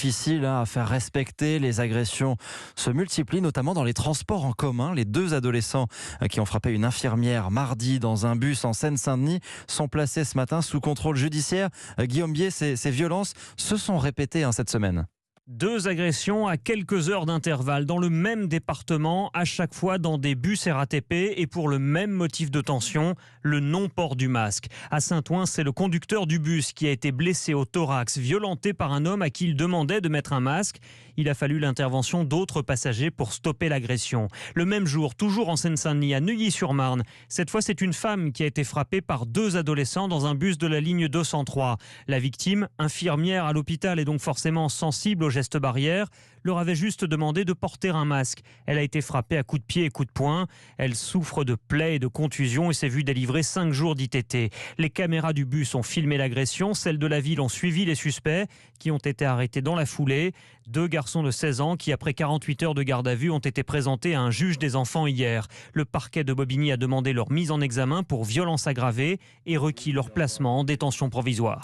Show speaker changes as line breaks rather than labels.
difficile à faire respecter. Les agressions se multiplient, notamment dans les transports en commun. Les 2 adolescents qui ont frappé une infirmière mardi dans un bus en Seine-Saint-Denis sont placés ce matin sous contrôle judiciaire. Guillaume Bier, ces violences se sont répétées cette semaine.
2 agressions à quelques heures d'intervalle dans le même département, à chaque fois dans des bus RATP et pour le même motif de tension, le non-port du masque. À Saint-Ouen, c'est le conducteur du bus qui a été blessé au thorax, violenté par un homme à qui il demandait de mettre un masque. Il a fallu l'intervention d'autres passagers pour stopper l'agression. Le même jour, toujours en Seine-Saint-Denis, à Neuilly-sur-Marne, cette fois c'est une femme qui a été frappée par 2 adolescents dans un bus de la ligne 203. La victime, infirmière à l'hôpital et donc forcément sensible aux gestes barrières, leur avait juste demandé de porter un masque. Elle a été frappée à coups de pied et coups de poing. Elle souffre de plaies et de contusions et s'est vue délivrer 5 jours d'ITT. Les caméras du bus ont filmé l'agression. Celles de la ville ont suivi les suspects qui ont été arrêtés dans la foulée. 2 garçons de 16 ans qui, après 48 heures de garde à vue, ont été présentés à un juge des enfants hier. Le parquet de Bobigny a demandé leur mise en examen pour violence aggravée et requis leur placement en détention provisoire.